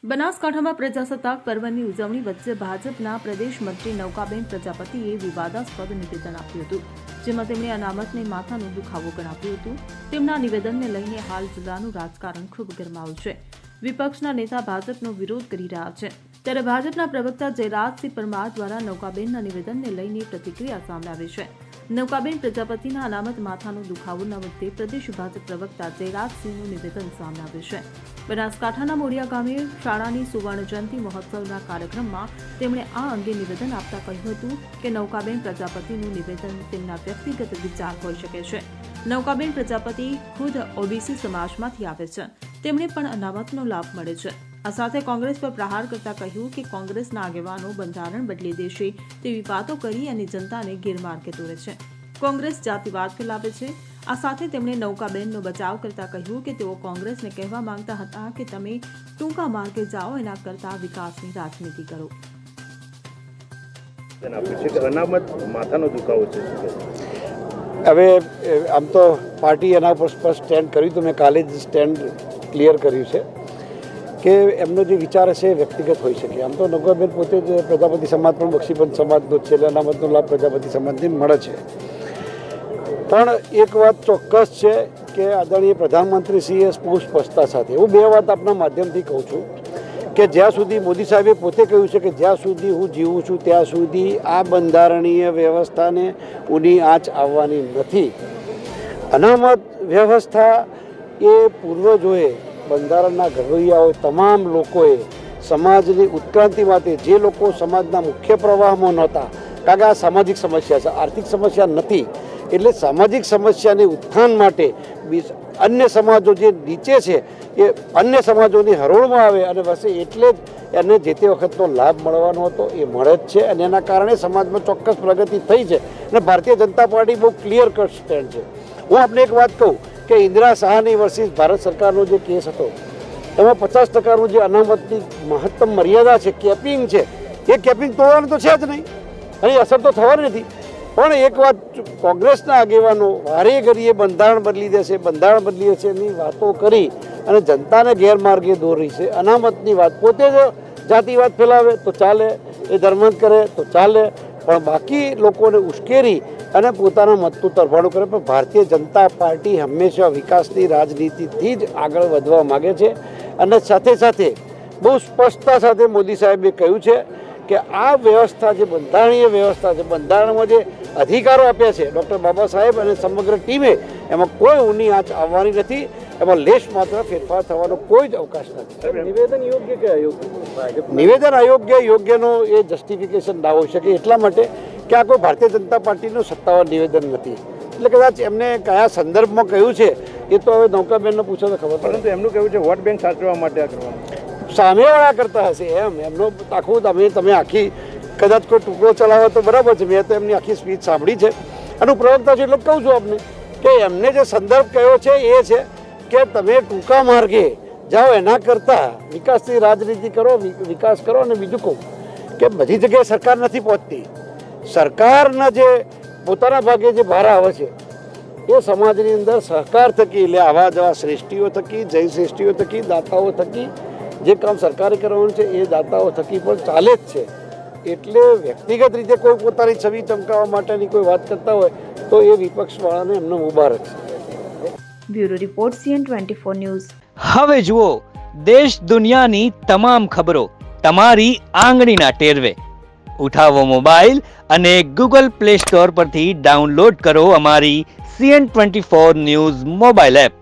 બનાસકાંઠામાં પ્રજાસત્તાક પર્વની ઉજવણી વચ્ચે ભાજપના પ્રદેશ મંત્રી નૌકાબેન પ્રજાપતિએ વિવાદાસ્પદ નિવેદન આપ્યું હતું, જેમાં તેમણે અનામતને માથાનો દુખાવો ગણાવ્યું હતું. તેમના નિવેદનને લઈને હાલ જિલ્લાનું રાજકારણ ખૂબ ગરમાયું છે. વિપક્ષના નેતા ભાજપનો વિરોધ કરી રહ્યા છે, ત્યારે ભાજપના પ્રવક્તા જયરાજસિંહ પરમાર દ્વારા નૌકાબેનના નિવેદનને લઈને પ્રતિક્રિયા સામે આવી છે. નૌકાબેન પ્રજાપતિના અનામત માથાનો દુખાવોના મુદ્દે પ્રદેશ ભાજપ પ્રવક્તા જયરાજસિંહનું નિવેદન સામે આવ્યું છે. બનાસકાંઠાના મોડિયા ગામે શાળાની સુવર્ણ જયંતિ મહોત્સવના કાર્યક્રમમાં તેમણે આ અંગે નિવેદન આપતા કહ્યું હતું કે નૌકાબેન પ્રજાપતિનું નિવેદન તેમના વ્યક્તિગત વિચાર હોઈ શકે છે. નૌકાબેન પ્રજાપતિ ખુદ ઓબીસી સમાજમાંથી આવે છે, તેમને પણ અનામતનો લાભ મળે છે. આ સાથે કોંગ્રેસ પર પ્રહાર કરતા કહ્યું કે કોંગ્રેસના આગેવાનો બંધારણ બદલી દેશે તેવી વાતો કરી અને જનતાને ગેરમાર્ગે દોરે છે. કોંગ્રેસ જાતિવાદ ફેલાવે છે. આ સાથે તેમણે નૌકાબેનનો બચાવ કરતા કહ્યું કે તેઓ કોંગ્રેસને કહેવા માંગતા હતા કે તમે ટૂંકા માર્ગે જાઓ, એના કરતા વિકાસની રાજનીતિ કરો. અનામત માથાનો દુખાવો છે. હવે આમ તો પાર્ટી એના પર સ્પષ્ટ સ્ટેન્ડ કર્યું, તો મેં કાલે જ સ્ટેન્ડ ક્લિયર કર્યું છે કે એમનો જે વિચાર હશે એ વ્યક્તિગત હોઈ શકે. આમ તો નૌકાબેન પોતે જ પ્રજાપતિ સમાજ પણ બક્ષીપંથ સમાજનો છે, એટલે અનામતનો લાભ પ્રજાપતિ સમાજને મળે છે. પણ એક વાત ચોક્કસ છે કે આદરણીય પ્રધાનમંત્રીશ્રીએ બહુ સ્પષ્ટતા સાથે હું બે વાત આપના માધ્યમથી કહું છું કે જ્યાં સુધી મોદી સાહેબે પોતે કહ્યું છે કે જ્યાં સુધી હું જીવું છું ત્યાં સુધી આ બંધારણીય વ્યવસ્થાને ઊની આંચ આવવાની નથી. અનામત વ્યવસ્થા એ પૂર્વજોએ, બંધારણના ઘડવૈયાઓ, તમામ લોકોએ સમાજની ઉત્ક્રાંતિ માટે, જે લોકો સમાજના મુખ્ય પ્રવાહમાં નહોતા, કારણ કે આ સામાજિક સમસ્યા છે, આર્થિક સમસ્યા નથી, એટલે સામાજિક સમસ્યાને ઉત્થાન માટે અન્ય સમાજો જે નીચે છે એ અન્ય સમાજોની હરોળમાં આવે અને વસે, એટલે જ એને જે તે વખતનો લાભ મળવાનો હતો એ મળે જ છે. અને એના કારણે સમાજમાં ચોક્કસ પ્રગતિ થઈ છે. અને ભારતીય જનતા પાર્ટી બહુ ક્લિયર કટ સ્ટેન્ડ છે. હું આપને એક વાત કહું કે ઇન્દિરા શાહની વર્સિસ ભારત સરકારનો જે કેસ હતો એમાં 50%નું જે અનામતની મહત્તમ મર્યાદા છે, કેપિંગ છે, એ કેપિંગ તોડવાનું તો છે જ નહીં અને અસર તો થવાની નથી. પણ એક વાત, કોંગ્રેસના આગેવાનો વારે ઘડીએ બંધારણ બદલી દેશે, બંધારણ બદલી દેશે એની વાતો કરી અને જનતાને ગેરમાર્ગે દોરી છે. અનામતની વાત પોતે જ જાતિવાદ ફેલાવે તો ચાલે, એ ધર્માંત કરે તો ચાલે, પણ બાકી લોકોને ઉશ્કેરી અને પોતાના મતનું તરફાણું કરે. પણ ભારતીય જનતા પાર્ટી હંમેશા વિકાસની રાજનીતિથી જ આગળ વધવા માગે છે. અને સાથે સાથે બહુ સ્પષ્ટતા સાથે મોદી સાહેબે કહ્યું છે કે આ વ્યવસ્થા જે બંધારણીય વ્યવસ્થા છે, બંધારણમાં જે અધિકારો આપ્યા છે ડૉક્ટર બાબા સાહેબ અને સમગ્ર ટીમે, એમાં કોઈ ઊની આંચ આવવાની નથી, એમાં લેશ માત્ર ફેરફાર થવાનો કોઈ જ અવકાશ નથી. નિવેદન યોગ્ય કે અયોગ્ય? નિવેદન અયોગ્ય, યોગ્યનો એ જસ્ટિફિકેશન ના હોઈ શકે, એટલા માટે કે આ કોઈ ભારતીય જનતા પાર્ટીનું સત્તાવાર નિવેદન નથી. એટલે કદાચ એમને કયા સંદર્ભમાં કહ્યું છે એ તો હવે નૌકાબેનને પૂછો તો ખબર. પરંતુ એમનું કહેવું છે વોટ બેંક સાચવવા માટે આ કરવાનું, સામેવાળા કરતા હશે એમનો આખું. તમે આખી કદાચ કોઈ ટુકડો ચલાવો તો બરાબર છે, મેં તો એમની આખી સ્પીચ સાંભળી છે અને હું પ્રવક્તા છું એટલે કહું છું આપને કે એમને જે સંદર્ભ કયો છે એ છે કે તમે ટૂંકા માર્ગે જાઓ, એના કરતાં વિકાસની રાજનીતિ કરો, વિકાસ કરો. અને બીજું કહું કે બધી જગ્યાએ સરકાર નથી પહોંચતી. સરકારના જે પોતાના ભાગે જે ભાર આવે છે એ સમાજની અંદર સહકાર થકી, એટલે આવા જવા શ્રેષ્ઠીઓ થકી, જૈન શ્રેષ્ઠીઓ થકી, દાતાઓ થકી જે કામ સરકારે કરવાનું છે એ દાતાઓ થકી પણ ચાલે જ છે. એટલે વ્યક્તિગત રીતે કોઈ પોતાની છબી ચમકાવવા માટેની કોઈ વાત કરતા હોય તો એ વિપક્ષવાળાને એમનો મુબારક છે. Bureau report CN24 news. હવે જુઓ દેશ દુનિયાની તમામ ખબરો તમારી આંગળીના ટેરવે. ઉઠાવો મોબાઈલ અને Google Play Store પરથી ડાઉનલોડ કરો અમારી CN24 ન્યૂઝ મોબાઈલ એપ.